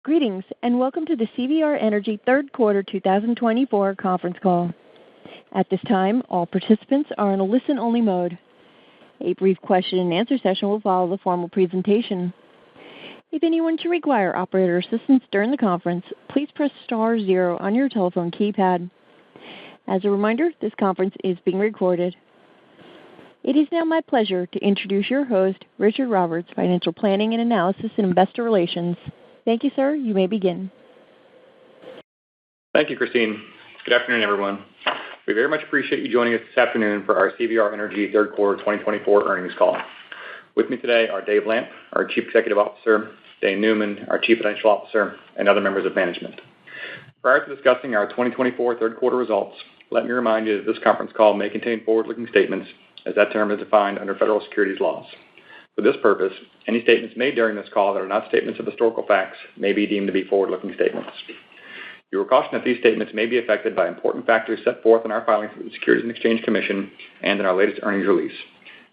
Greetings, and welcome to the CVR Energy third quarter 2024 conference call. At this time, all participants are in a listen-only mode. A brief question-and-answer session will follow the formal presentation. If anyone should require operator assistance during the conference, please press star 0 on your telephone keypad. As a reminder, this conference is being recorded. It is now my pleasure to introduce your host, Richard Roberts, Financial Planning and Analysis and Investor Relations. Thank you, sir. You may begin. Thank you, Christine. Good afternoon, everyone. We very much appreciate you joining us this afternoon for our CVR Energy third quarter 2024 earnings call. With me today are Dave Lamp, our Chief Executive Officer, Dane Newman, our Chief Financial Officer, and other members of management. Prior to discussing our 2024 third quarter results, let me remind you that this conference call may contain forward-looking statements, as that term is defined under federal securities laws. For this purpose, any statements made during this call that are not statements of historical facts may be deemed to be forward-looking statements. You are cautioned that these statements may be affected by important factors set forth in our filings with the Securities and Exchange Commission and in our latest earnings release.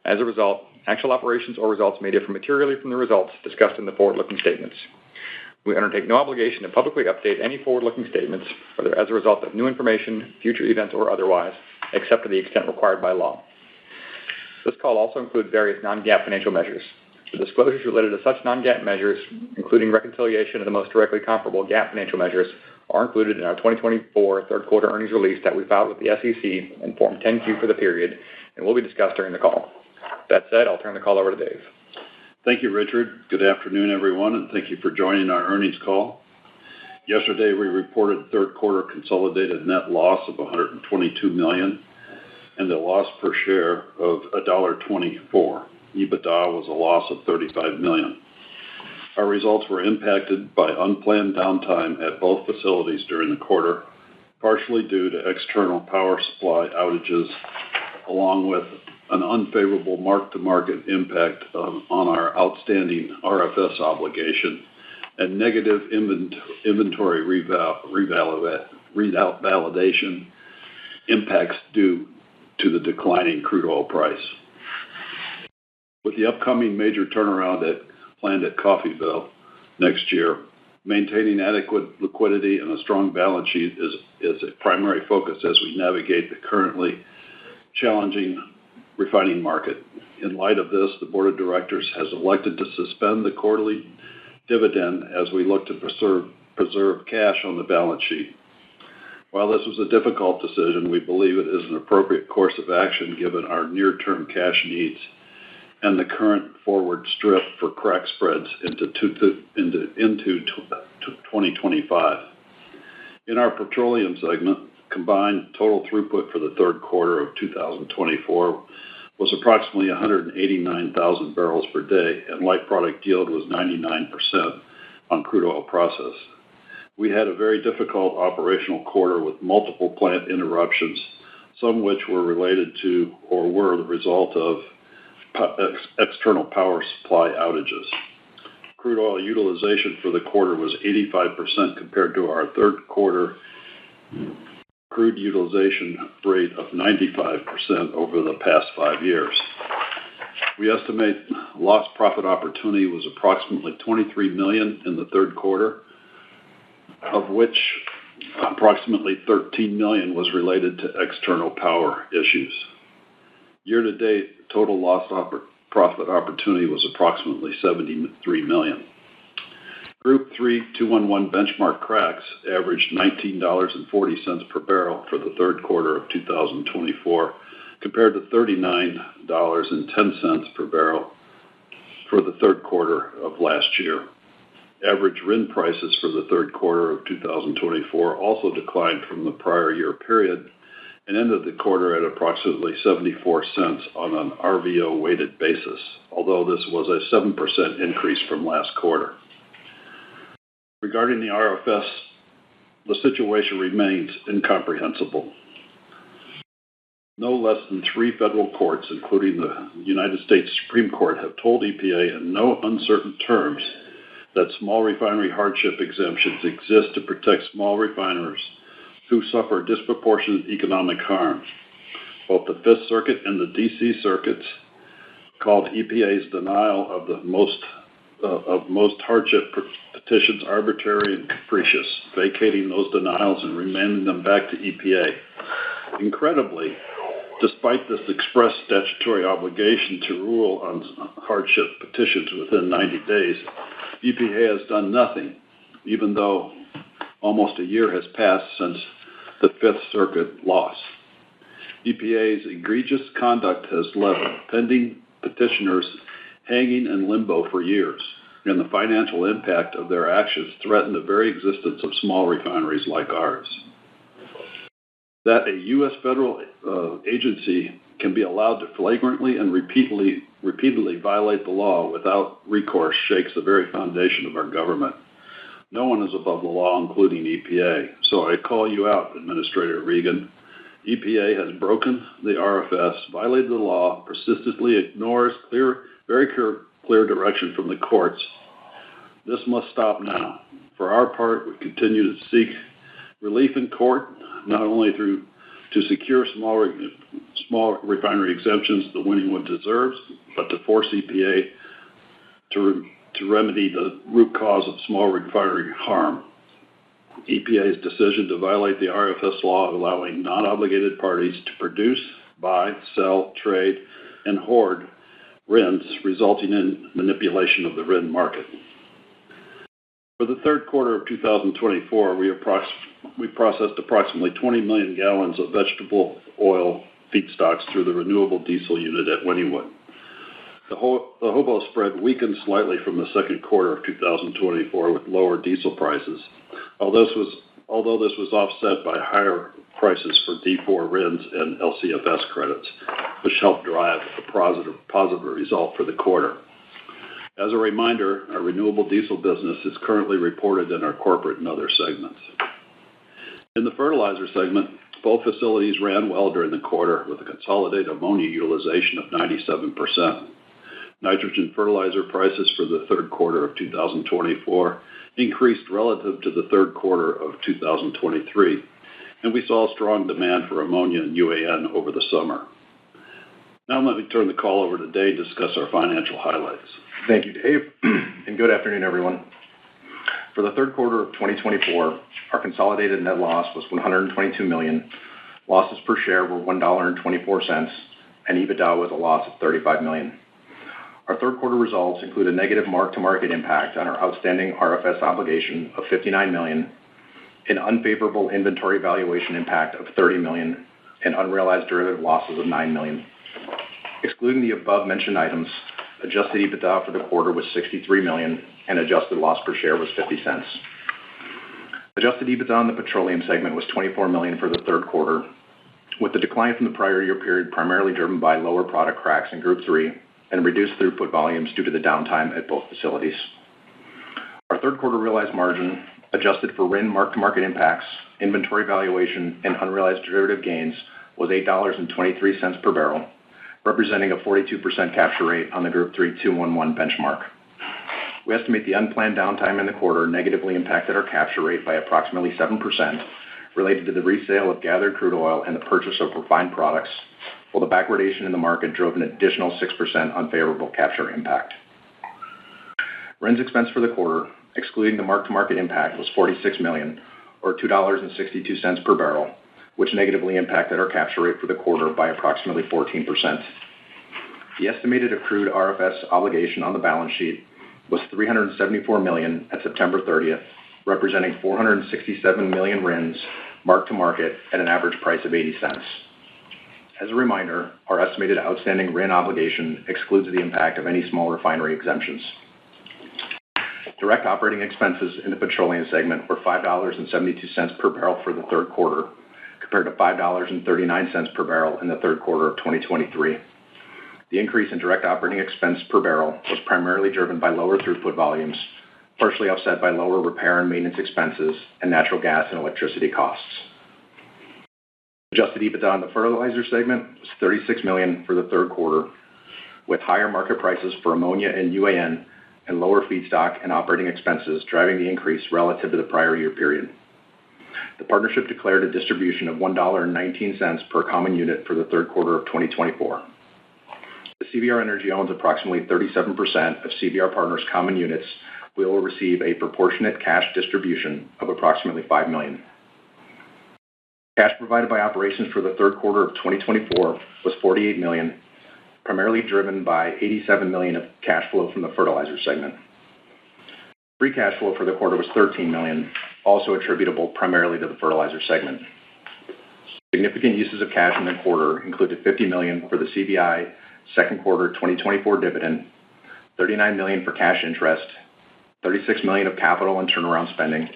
As a result, actual operations or results may differ materially from the results discussed in the forward-looking statements. We undertake no obligation to publicly update any forward-looking statements, whether as a result of new information, future events, or otherwise, except to the extent required by law. This call also includes various non-GAAP financial measures. The disclosures related to such non-GAAP measures, including reconciliation of the most directly comparable GAAP financial measures, are included in our 2024 third quarter earnings release that we filed with the SEC in Form 10-Q for the period and will be discussed during the call. That said, I'll turn the call over to Dave. Thank you, Richard. Good afternoon, everyone, and thank you for joining our earnings call. Yesterday, we reported third quarter consolidated net loss of $122 million and a loss per share of $1.24. EBITDA was a loss of $35 million. Our results were impacted by unplanned downtime at both facilities during the quarter, partially due to external power supply outages, along with an unfavorable mark-to-market impact on our outstanding RFS obligation and negative inventory validation impacts due to the declining crude oil price. With the upcoming major turnaround planned at Coffeyville next year, maintaining adequate liquidity and a strong balance sheet is a primary focus as we navigate the currently challenging refining market. In light of this, the Board of Directors has elected to suspend the quarterly dividend as we look to preserve cash on the balance sheet. While this was a difficult decision, we believe it is an appropriate course of action given our near-term cash needs and the current forward strip for crack spreads into 2025. In our petroleum segment, combined total throughput for the third quarter of 2024 was approximately 189,000 barrels per day, and light product yield was 99% on crude oil processed. We had a very difficult operational quarter with multiple plant interruptions, some which were related to or were the result of external power supply outages. Crude oil utilization for the quarter was 85% compared to our third quarter crude utilization rate of 95% over the past 5 years. We estimate lost profit opportunity was approximately $23 million in the third quarter, of which approximately $13 million was related to external power issues. Year-to-date, total lost profit opportunity was approximately $73 million. Group 3 2-1-1 benchmark cracks averaged $19.40 per barrel for the third quarter of 2024, compared to $39.10 per barrel for the third quarter of last year. Average RIN prices for the third quarter of 2024 also declined from the prior year period and ended the quarter at approximately 74 cents on an RVO-weighted basis, although this was a 7% increase from last quarter. Regarding the RFS, the situation remains incomprehensible. No less than 3 federal courts, including the United States Supreme Court, have told EPA in no uncertain terms that small refinery hardship exemptions exist to protect small refiners who suffer disproportionate economic harm. Both the Fifth Circuit and the D.C. circuits called EPA's denial of the most of most hardship petitions arbitrary and capricious, vacating those denials and remanding them back to EPA. Incredibly, despite this express statutory obligation to rule on hardship petitions within 90 days, EPA has done nothing, even though almost a year has passed since the Fifth Circuit loss. EPA's egregious conduct has left pending petitioners hanging in limbo for years, and the financial impact of their actions threaten the very existence of small refineries like ours. That a U.S. federal agency can be allowed to flagrantly and repeatedly violate the law without recourse shakes the very foundation of our government. No one is above the law, including EPA. So I call you out, Administrator Regan. EPA has broken the RFS, violated the law, persistently ignores very clear direction from the courts. This must stop now. For our part, we continue to seek relief in court, not only to secure small refinery exemptions the Wynnewood deserves, but to force EPA to remedy the root cause of small refinery harm. EPA's decision to violate the RFS law, allowing non-obligated parties to produce, buy, sell, trade, and hoard RINs, resulting in manipulation of the RIN market. For the third quarter of 2024, we processed approximately 20 million gallons of vegetable oil feedstocks through the renewable diesel unit at Wynnewood. The HOBO spread weakened slightly from the second quarter of 2024 with lower diesel prices, although this was offset by higher prices for D4 RINs and LCFS credits, which helped drive a positive result for the quarter. As a reminder, our renewable diesel business is currently reported in our corporate and other segments. In the fertilizer segment, both facilities ran well during the quarter with a consolidated ammonia utilization of 97%. Nitrogen fertilizer prices for the third quarter of 2024 increased relative to the third quarter of 2023, and we saw strong demand for ammonia and UAN over the summer. Now let me turn the call over to Dave to discuss our financial highlights. Thank you, Dave, and good afternoon, everyone. For the third quarter of 2024, our consolidated net loss was $122 million, losses per share were $1.24, and EBITDA was a loss of $35 million. Our third quarter results include a negative mark-to-market impact on our outstanding RFS obligation of $59 million, an unfavorable inventory valuation impact of $30 million, and unrealized derivative losses of $9 million. Excluding the above-mentioned items, adjusted EBITDA for the quarter was $63 million, and adjusted loss per share was 50 cents. Adjusted EBITDA in the petroleum segment was $24 million for the third quarter, with the decline from the prior year period primarily driven by lower product cracks in Group 3 and reduced throughput volumes due to the downtime at both facilities. Our third quarter realized margin, adjusted for RIN mark-to-market impacts, inventory valuation, and unrealized derivative gains, was $8.23 per barrel, representing a 42% capture rate on the Group 3 2-1-1 benchmark. We estimate the unplanned downtime in the quarter negatively impacted our capture rate by approximately 7%, related to the resale of gathered crude oil and the purchase of refined products, while the backwardation in the market drove an additional 6% unfavorable capture impact. RINs expense for the quarter, excluding the mark-to-market impact, was $46 million, or $2.62 per barrel, which negatively impacted our capture rate for the quarter by approximately 14%. The estimated accrued RFS obligation on the balance sheet was $374 million at September 30th, representing 467 million RINs marked to market at an average price of 80 cents. As a reminder, our estimated outstanding RIN obligation excludes the impact of any small refinery exemptions. Direct operating expenses in the petroleum segment were $5.72 per barrel for the third quarter, compared to $5.39 per barrel in the third quarter of 2023. The increase in direct operating expense per barrel was primarily driven by lower throughput volumes, partially offset by lower repair and maintenance expenses and natural gas and electricity costs. Adjusted EBITDA in the fertilizer segment was $36 million for the third quarter, with higher market prices for ammonia and UAN and lower feedstock and operating expenses driving the increase relative to the prior year period. The partnership declared a distribution of $1.19 per common unit for the third quarter of 2024. CVR Energy owns approximately 37% of CVR Partners common units. We will receive a proportionate cash distribution of approximately $5 million. Cash provided by operations for the third quarter of 2024 was $48 million, primarily driven by $87 million of cash flow from the fertilizer segment. Free cash flow for the quarter was $13 million, also attributable primarily to the fertilizer segment. Significant uses of cash in the quarter included $50 million for the CVI second quarter 2024 dividend, $39 million for cash interest, $36 million of capital and turnaround spending,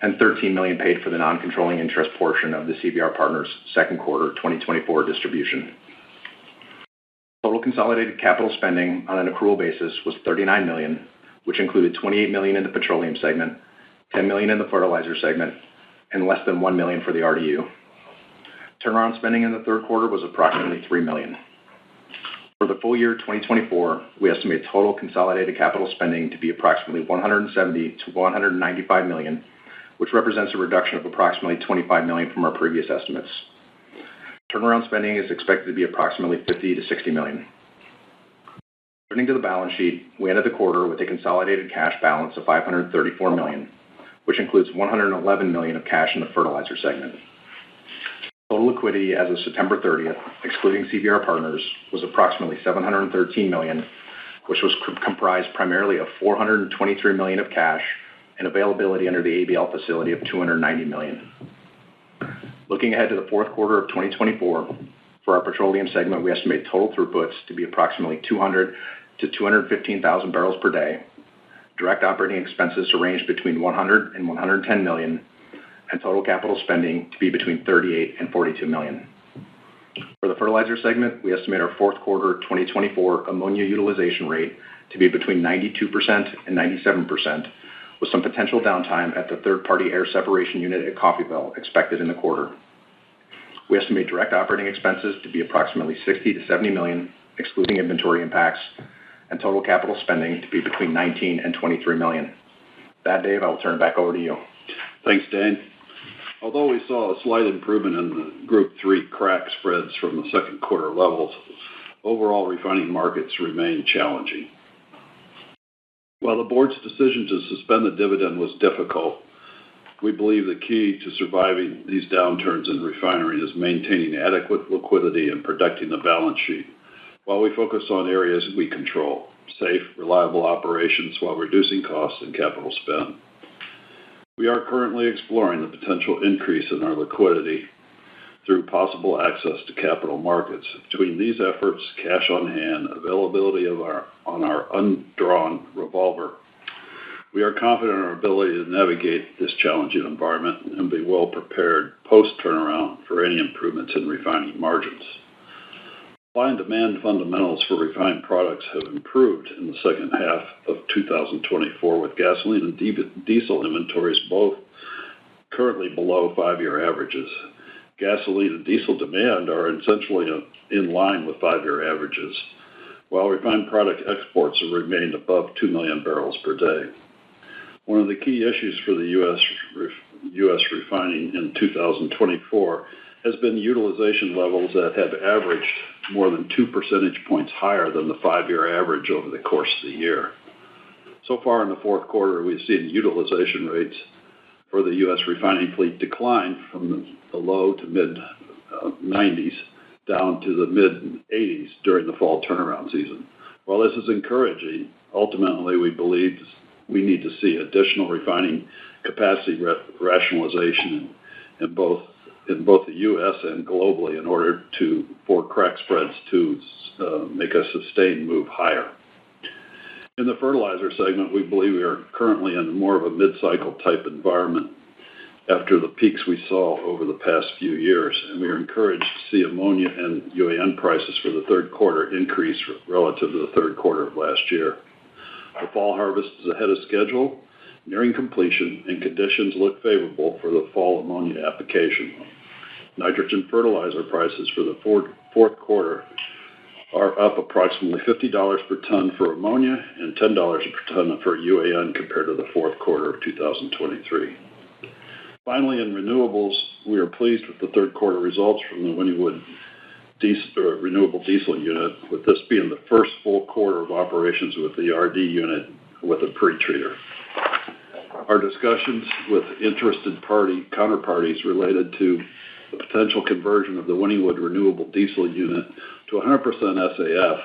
and $13 million paid for the non-controlling interest portion of the CVR Partners second quarter 2024 distribution. Total consolidated capital spending on an accrual basis was $39 million, which included $28 million in the petroleum segment, $10 million in the fertilizer segment, and less than $1 million for the RDU. Turnaround spending in the third quarter was approximately $3 million. For the full year 2024, we estimate total consolidated capital spending to be approximately $170 to $195 million, which represents a reduction of approximately $25 million from our previous estimates. Turnaround spending is expected to be approximately $50 to $60 million. Turning to the balance sheet, we ended the quarter with a consolidated cash balance of $534 million, which includes $111 million of cash in the fertilizer segment. Total liquidity as of September 30th, excluding CVR Partners, was approximately $713 million, which was comprised primarily of $423 million of cash and availability under the ABL facility of $290 million. Looking ahead to the fourth quarter of 2024, for our petroleum segment, we estimate total throughputs to be approximately 200 to 215,000 barrels per day, direct operating expenses to range between $100 and $110 million, and total capital spending to be between $38 and $42 million. For the fertilizer segment, we estimate our fourth quarter 2024 ammonia utilization rate to be between 92% and 97%, with some potential downtime at the third-party air separation unit at Coffeyville expected in the quarter. We estimate direct operating expenses to be approximately $60 to $70 million, excluding inventory impacts, and total capital spending to be between $19 and $23 million. That, Dave, I will turn it back over to you. Thanks, Dane. Although we saw a slight improvement in the Group 3 crack spreads from the second quarter levels, overall refining markets remain challenging. While the board's decision to suspend the dividend was difficult, we believe the key to surviving these downturns in refinery is maintaining adequate liquidity and protecting the balance sheet, while we focus on areas we control, safe, reliable operations while reducing costs and capital spend. We are currently exploring the potential increase in our liquidity through possible access to capital markets. Between these efforts, cash on hand, availability on our undrawn revolver, we are confident in our ability to navigate this challenging environment and be well prepared post-turnaround for any improvements in refining margins. Supply and demand fundamentals for refined products have improved in the second half of 2024, with gasoline and diesel inventories both currently below 5-year averages. Gasoline and diesel demand are essentially in line with 5-year averages, while refined product exports have remained above 2 million barrels per day. One of the key issues for the U.S. refining in 2024 has been utilization levels that have averaged more than 2 percentage points higher than the 5-year average over the course of the year. So far in the fourth quarter, we've seen utilization rates for the U.S. refining fleet decline from the low to mid-90s down to the mid-80s during the fall turnaround season. While this is encouraging, ultimately we believe we need to see additional refining capacity rationalization in both the U.S. and globally in order for crack spreads to make a sustained move higher. In the fertilizer segment, we believe we are currently in more of a mid-cycle type environment after the peaks we saw over the past few years, and we are encouraged to see ammonia and UAN prices for the third quarter increase relative to the third quarter of last year. The fall harvest is ahead of schedule, nearing completion, and conditions look favorable for the fall ammonia application. Nitrogen fertilizer prices for the fourth quarter are up approximately $50 per ton for ammonia and $10 per ton for UAN compared to the fourth quarter of 2023. Finally, in renewables, we are pleased with the third quarter results from the Wynnewood renewable diesel unit, with this being the first full quarter of operations with the RD unit with a pre-treater. Our discussions with interested counterparties related to the potential conversion of the Wynnewood renewable diesel unit to 100% SAF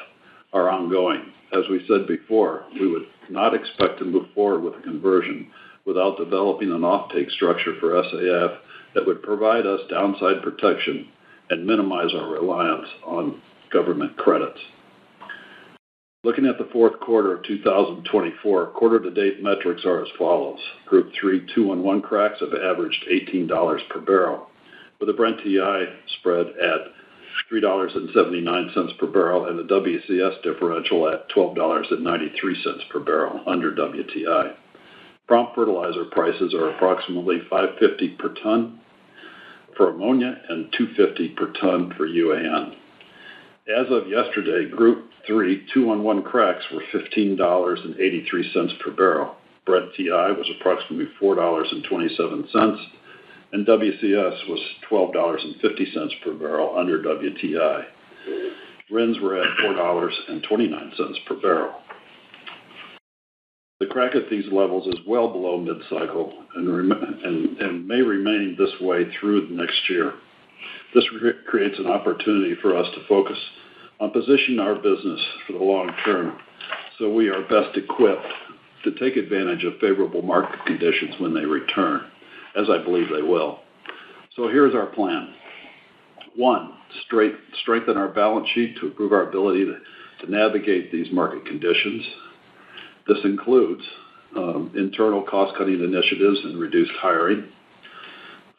are ongoing. As we said before, we would not expect to move forward with a conversion without developing an offtake structure for SAF that would provide us downside protection and minimize our reliance on government credits. Looking at the fourth quarter of 2024, quarter-to-date metrics are as follows. Group 3 2-1-1 cracks have averaged $18 per barrel, with a Brent TI spread at $3.79 per barrel and the WCS differential at $12.93 per barrel under WTI. Prompt fertilizer prices are approximately $5.50 per ton for ammonia and $2.50 per ton for UAN. As of yesterday, Group 3 2-1-1 cracks were $15.83 per barrel. Brent TI was approximately $4.27, and WCS was $12.50 per barrel under WTI. RINs were at $4.29 per barrel. The crack at these levels is well below mid-cycle and may remain this way through next year. This creates an opportunity for us to focus on positioning our business for the long term so we are best equipped to take advantage of favorable market conditions when they return, as I believe they will. So here's our plan. 1, strengthen our balance sheet to improve our ability to navigate these market conditions. This includes internal cost-cutting initiatives and reduced hiring.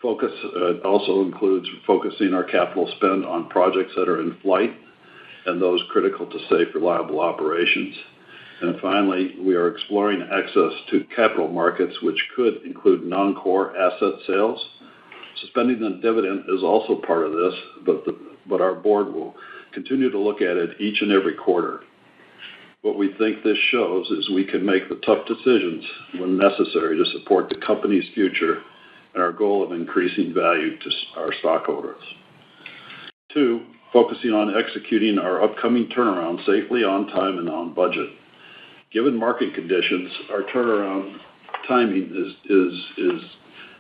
Also includes focusing our capital spend on projects that are in flight and those critical to safe, reliable operations. And finally, we are exploring access to capital markets, which could include non-core asset sales. Suspending the dividend is also part of this, but our board will continue to look at it each and every quarter. What we think this shows is we can make the tough decisions when necessary to support the company's future and our goal of increasing value to our stockholders. 2, focusing on executing our upcoming turnaround safely, on time, and on budget. Given market conditions, our turnaround timing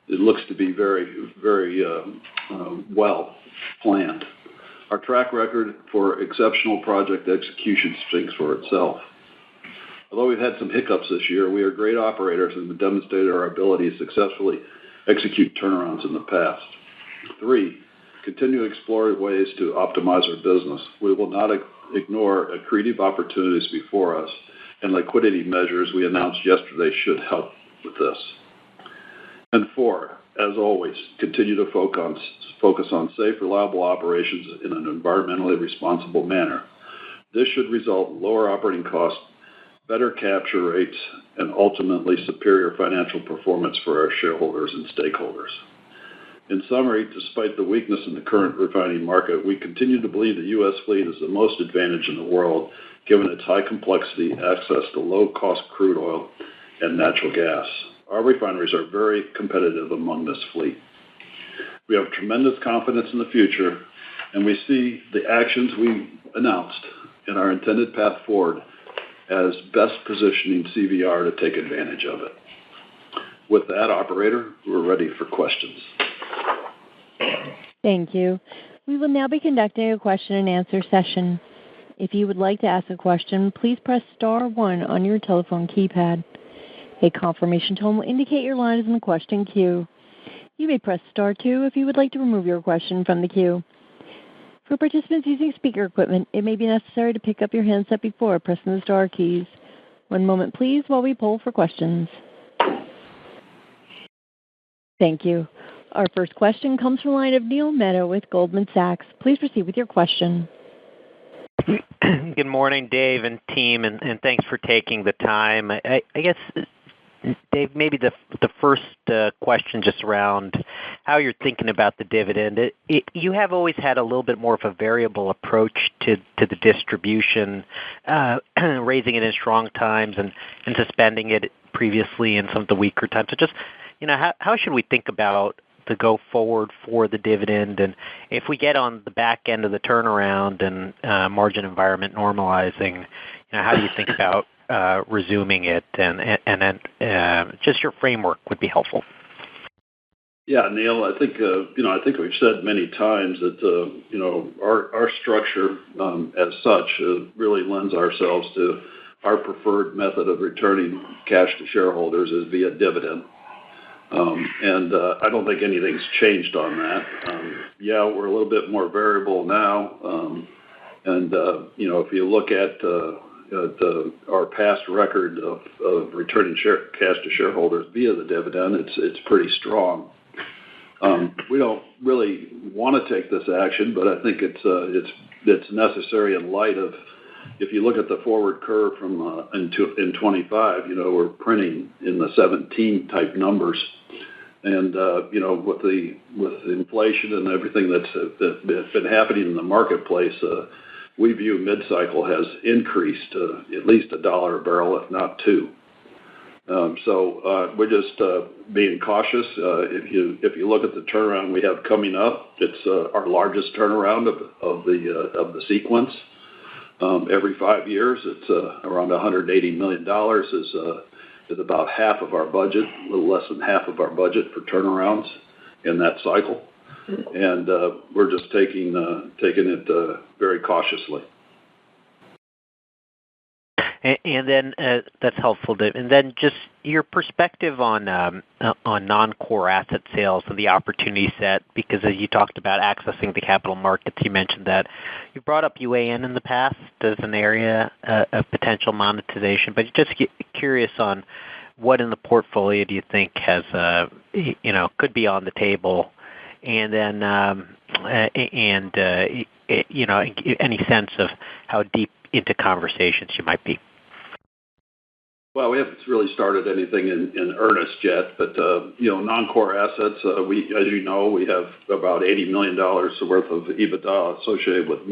it looks to be very, very well planned. Our track record for exceptional project execution speaks for itself. Although we've had some hiccups this year, we are great operators and have demonstrated our ability to successfully execute turnarounds in the past. 3, continue to explore ways to optimize our business. We will not ignore accretive opportunities before us, and liquidity measures we announced yesterday should help with this. And 4, as always, continue to focus on safe, reliable operations in an environmentally responsible manner. This should result in lower operating costs, better capture rates, and ultimately superior financial performance for our shareholders and stakeholders. In summary, despite the weakness in the current refining market, we continue to believe the U.S. fleet is the most advantaged in the world, given its high complexity, access to low-cost crude oil and natural gas. Our refineries are very competitive among this fleet. We have tremendous confidence in the future, and we see the actions we announced in our intended path forward as best positioning CVR to take advantage of it. With that, operator, we're ready for questions. Thank you. We will now be conducting a question-and-answer session. If you would like to ask a question, please press star 1 on your telephone keypad. A confirmation tone will indicate your line is in the question queue. You may press star 2 if you would like to remove your question from the queue. For participants using speaker equipment, it may be necessary to pick up your handset before pressing the star keys. One moment, please, while we poll for questions. Thank you. Our first question comes from the line of Neil Mehta with Goldman Sachs. Please proceed with your question. Good morning, Dave and team, and thanks for taking the time. I guess, Dave, maybe the first question just around how you're thinking about the dividend. You have always had a little bit more of a variable approach to the distribution, raising it in strong times and suspending it previously in some of the weaker times. So just, how should we think about the go forward for the dividend? And if we get on the back end of the turnaround and margin environment normalizing, how do you think about resuming it? And then just your framework would be helpful. Yeah, Neil, I think we've said many times that our structure as such really lends ourselves to our preferred method of returning cash to shareholders is via dividend. And I don't think anything's changed on that. We're a little bit more variable now. If you look at our past record of returning cash to shareholders via the dividend, it's pretty strong. We don't really want to take this action, but I think it's necessary in light of, if you look at the forward curve from in 25, we're printing in the 17 type numbers, and with the inflation and everything that's been happening in the marketplace, we view mid-cycle has increased at least $1 a barrel, if not $2. So we're just being cautious. If you look at the turnaround we have coming up, it's our largest turnaround of the sequence. Every 5 years, it's around $180 million is about half of our budget, a little less than half of our budget for turnarounds in that cycle, and we're just taking it very cautiously. And then that's helpful, Dave. And then just your perspective on non-core asset sales and the opportunity set, because as you talked about accessing the capital markets, you mentioned that you brought up UAN in the past as an area of potential monetization. But just curious on what in the portfolio do you think has could be on the table, and then any sense of how deep into conversations you might be. Well, we haven't really started anything in earnest yet, but non-core assets. We have about $80 million worth of EBITDA associated with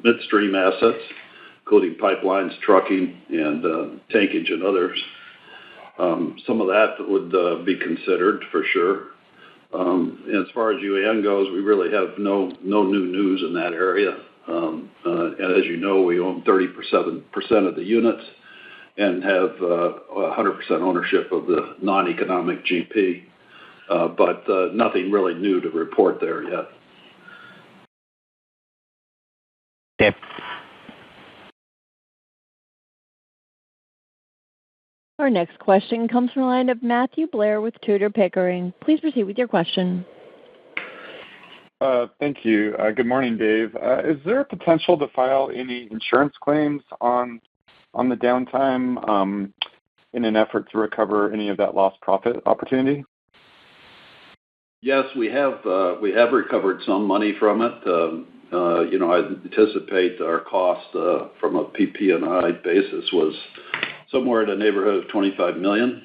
midstream assets, including pipelines, trucking, and tankage and others. Some of that would be considered for sure. And as far as UAN goes, we really have no new news in that area. And as you know, we own 37% of the units and have 100% ownership of the non-economic GP, but nothing really new to report there yet. Okay. Our next question comes from the line of Matthew Blair with Tudor, Pickering. Please proceed with your question. Thank you. Good morning, Dave. Is there a potential to file any insurance claims on the downtime in an effort to recover any of that lost profit opportunity? Yes, we have recovered some money from it. I anticipate our cost from a PP&I basis was somewhere in the neighborhood of $25 million.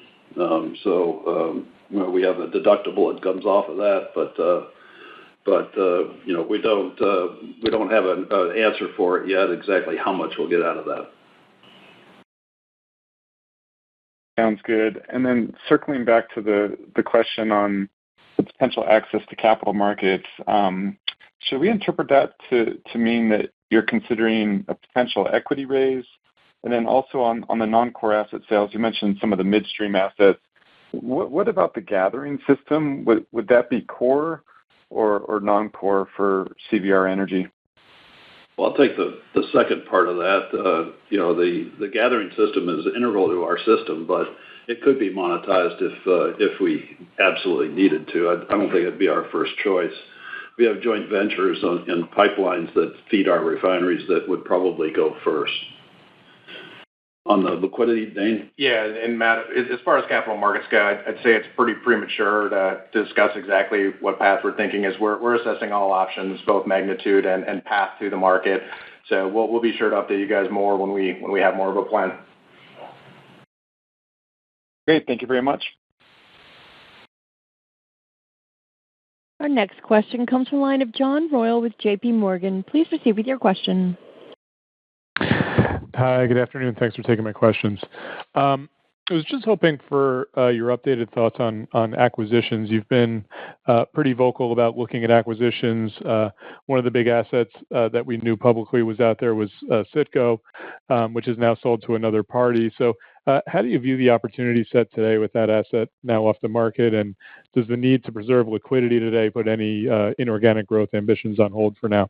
We have a deductible that comes off of that, but we don't have an answer for it yet, exactly how much we'll get out of that. Sounds good. And then circling back to the question on the potential access to capital markets, should we interpret that to mean that you're considering a potential equity raise? And then also on the non-core asset sales, you mentioned some of the midstream assets. What about the gathering system? Would that be core or non-core for CVR Energy? Well, I'll take the second part of that. The gathering system is integral to our system, but it could be monetized if we absolutely needed to. I don't think it'd be our first choice. We have joint ventures in pipelines that feed our refineries that would probably go first. On the liquidity, Dane? Yeah, and Matt, as far as capital markets go, I'd say it's pretty premature to discuss exactly what path we're thinking is. We're assessing all options, both magnitude and path to the market. So we'll be sure to update you guys more when we have more of a plan. Great, thank you very much. Our next question comes from the line of John Royal with J.P. Morgan. Please proceed with your question. Hi, good afternoon. Thanks for taking my questions. I was just hoping for your updated thoughts on acquisitions. You've been pretty vocal about looking at acquisitions. One of the big assets that we knew publicly was out there was Citgo, which is now sold to another party. So how do you view the opportunity set today with that asset now off the market? And does the need to preserve liquidity today put any inorganic growth ambitions on hold for now?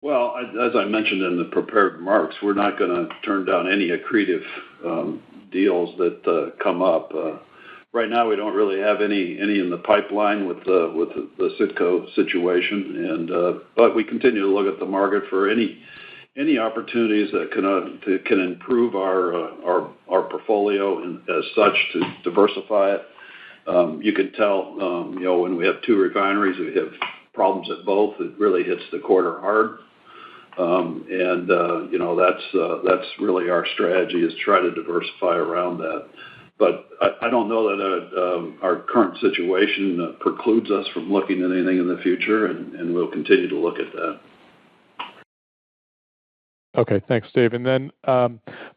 Well, as I mentioned in the prepared remarks, we're not going to turn down any accretive deals that come up. Right now, we don't really have any in the pipeline with the Citgo situation, but we continue to look at the market for any opportunities that can improve our portfolio and as such to diversify it. You can tell, when we have two refineries, we have problems at both. It really hits the quarter hard. That's really our strategy, is try to diversify around that. But I don't know that our current situation precludes us from looking at anything in the future, and we'll continue to look at that. Okay, thanks, Dave. And then my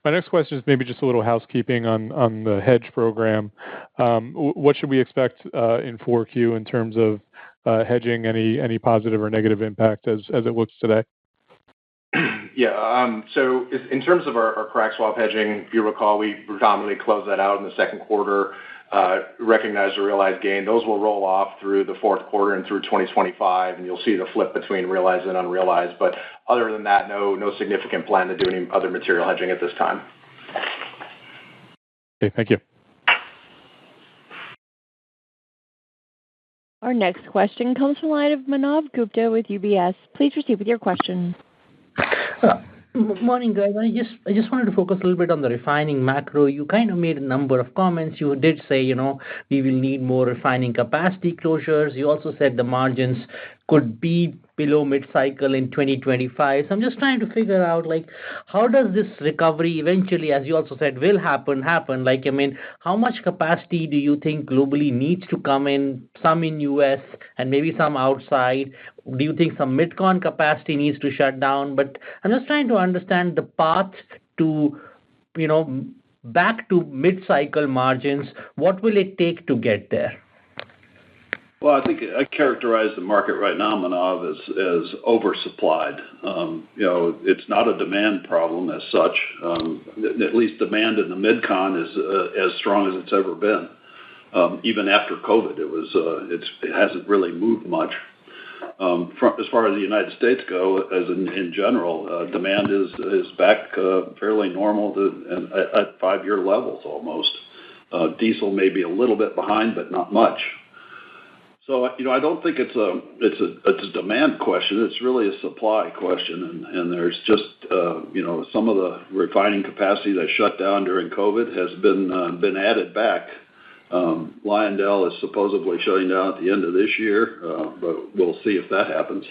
next question is maybe just a little housekeeping on the hedge program. What should we expect in 4Q in terms of hedging? Any positive or negative impact as it looks today? Yeah. So in terms of our crack swap hedging, if you recall, we predominantly closed that out in the second quarter, recognized the realized gain. Those will roll off through the fourth quarter and through 2025, and you'll see the flip between realized and unrealized. But other than that, no significant plan to do any other material hedging at this time. Okay, thank you. Our next question comes from the line of Manav Gupta with UBS. Please proceed with your question. Morning, guys. I just wanted to focus a little bit on the refining macro. You kind of made a number of comments. You did say, we will need more refining capacity closures. You also said the margins could be below mid-cycle in 2025. So I'm just trying to figure out, how does this recovery eventually, as you also said, will happen? How much capacity do you think globally needs to come in, some in U.S. and maybe some outside? Do you think some mid-con capacity needs to shut down? But I'm just trying to understand the path to, back to mid-cycle margins. What will it take to get there? Well, I think I characterize the market right now, Manav, as oversupplied. It's not a demand problem as such. At least demand in the mid-con is as strong as it's ever been. Even after COVID, it hasn't really moved much. As far as the United States go, as in general, demand is back fairly normal at 5-year levels almost. Diesel may be a little bit behind, but not much. So, I don't think it's a demand question. It's really a supply question. And there's just, some of the refining capacity that shut down during COVID has been added back. Lyondell is supposedly shutting down at the end of this year, but we'll see if that happens.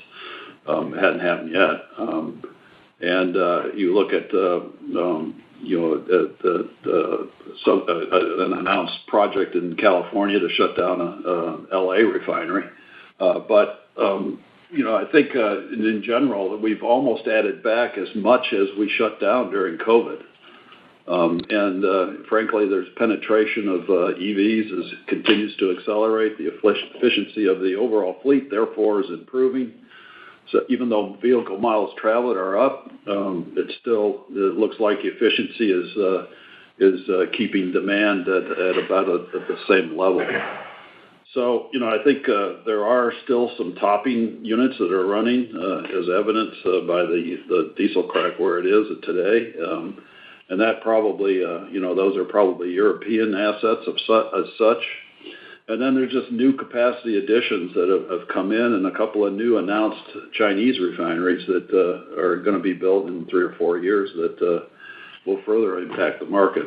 It hadn't happened yet. And you look at an announced project in California to shut down a LA refinery. But I think in general we've almost added back as much as we shut down during COVID. And frankly, there's penetration of EVs continues to accelerate. The efficiency of the overall fleet, therefore, is improving. So even though vehicle miles traveled are up, it looks like efficiency is keeping demand at about the same level. So, I think there are still some topping units that are running, as evidenced by the diesel crack where it is today. And that probably, those are probably European assets as such. And then there's just new capacity additions that have come in, and a couple of new announced Chinese refineries that are going to be built in 3 or 4 years that will further impact the market.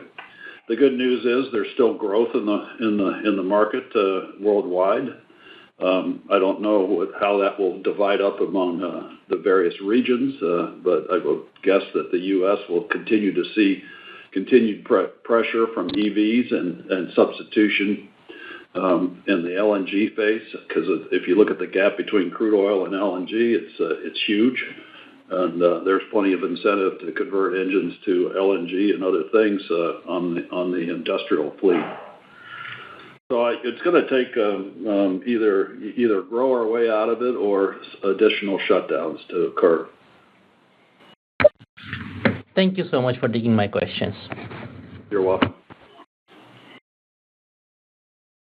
The good news is there's still growth in the market worldwide. I don't know how that will divide up among the various regions, but I would guess that the U.S. will continue to see continued pressure from EVs and substitution in the LNG phase, because if you look at the gap between crude oil and LNG, it's huge. And there's plenty of incentive to convert engines to LNG and other things on the industrial fleet. So it's going to take either grow our way out of it or additional shutdowns to occur. Thank you so much for taking my questions. You're welcome.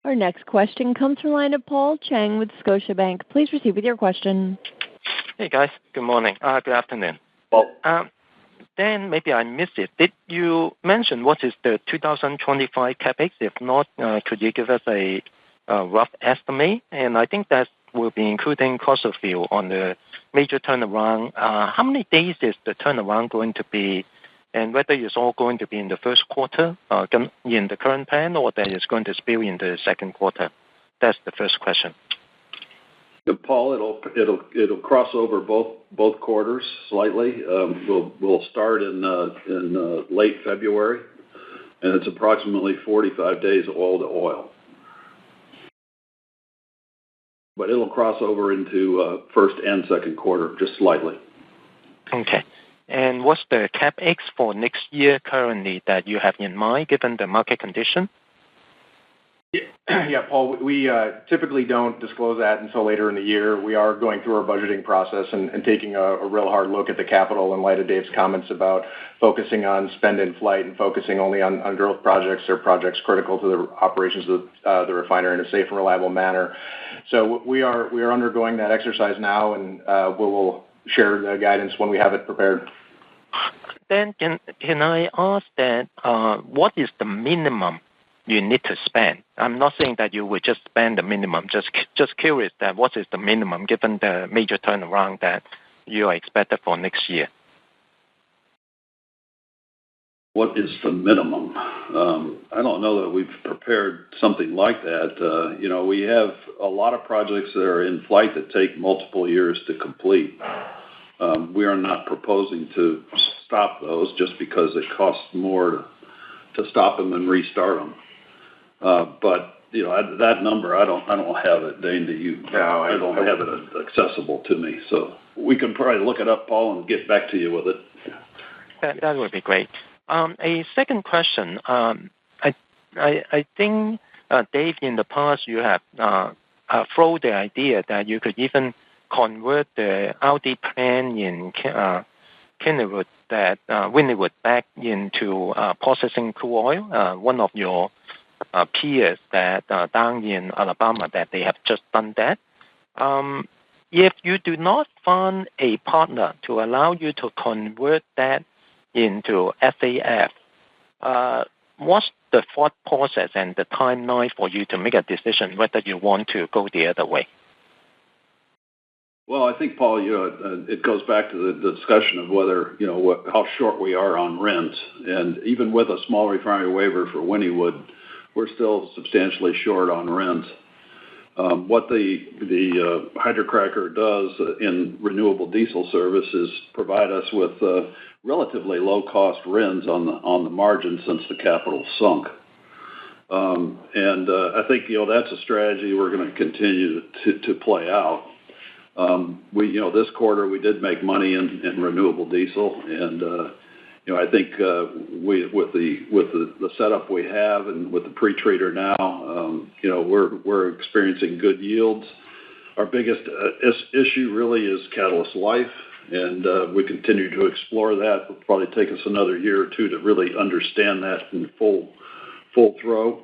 Our next question comes from the line of Paul Cheng with Scotiabank. Please proceed with your question. Hey, guys. Good morning. Good afternoon. Well, Dan, maybe I missed it. Did you mention what is the 2025 CapEx? If not, could you give us a rough estimate? And I think that will be including cost of fuel on the major turnaround. How many days is the turnaround going to be, and whether it's all going to be in the first quarter in the current plan, or that is going to spill in the second quarter? That's the first question. Paul, it'll cross over both quarters slightly. We'll start in late February, and it's approximately 45 days oil to oil. But it'll cross over into first and second quarter, just slightly. Okay. And what's the CapEx for next year currently that you have in mind, given the market condition? Yeah, Paul, we typically don't disclose that until later in the year. We are going through our budgeting process and taking a real hard look at the capital in light of Dave's comments about focusing on spend in flight and focusing only on growth projects or projects critical to the operations of the refinery in a safe and reliable manner. So we are undergoing that exercise now, and we will share the guidance when we have it prepared. Then can I ask that what is the minimum you need to spend? I'm not saying that you would just spend the minimum. Just curious that what is the minimum given the major turnaround that you are expected for next year? What is the minimum? I don't know that we've prepared something like that. We have a lot of projects that are in flight that take multiple years to complete. We are not proposing to stop those just because it costs more to stop them and restart them. But that number, I don't have it. Dane, do you? No, I don't have it accessible to me. So we can probably look it up, Paul, and get back to you with it. That would be great. A second question. I think, Dave, in the past you have thrown the idea that you could even convert the RD plant in Wynnewood back into processing crude oil. One of your peers that down in Alabama that they have just done that. If you do not find a partner to allow you to convert that into SAF, what's the thought process and the timeline for you to make a decision whether you want to go the other way? Well, I think, Paul, it goes back to the discussion of whether, how short we are on RINs. And even with a small refinery waiver for Wynnewood, we're still substantially short on RINs. What the hydrocracker does in renewable diesel service is provide us with relatively low-cost RINs on the margin since the capital sunk. And I think, that's a strategy we're going to continue to play out. This quarter we did make money in renewable diesel, and I think with the setup we have and with the pretreater now, we're experiencing good yields. Our biggest issue really is catalyst life, and we continue to explore that. It'll probably take us another year or two to really understand that in full throw.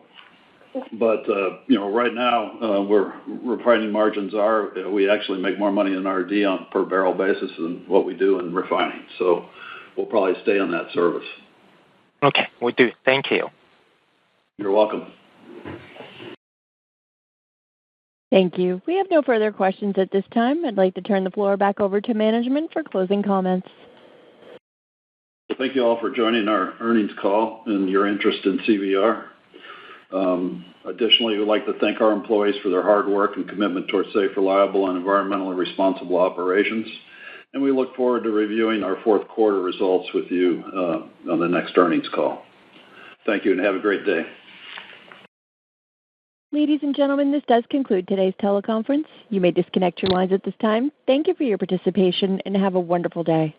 But right now, where refining margins are, we actually make more money in RD on per barrel basis than what we do in refining. So we'll probably stay on that service. Okay, we do. Thank you. You're welcome. Thank you. We have no further questions at this time. I'd like to turn the floor back over to management for closing comments. Well, thank you all for joining our earnings call and your interest in CVR. Additionally, we'd like to thank our employees for their hard work and commitment towards safe, reliable, and environmentally responsible operations. And we look forward to reviewing our fourth quarter results with you on the next earnings call. Thank you and have a great day. Ladies and gentlemen, this does conclude today's teleconference. You may disconnect your lines at this time. Thank you for your participation, and have a wonderful day.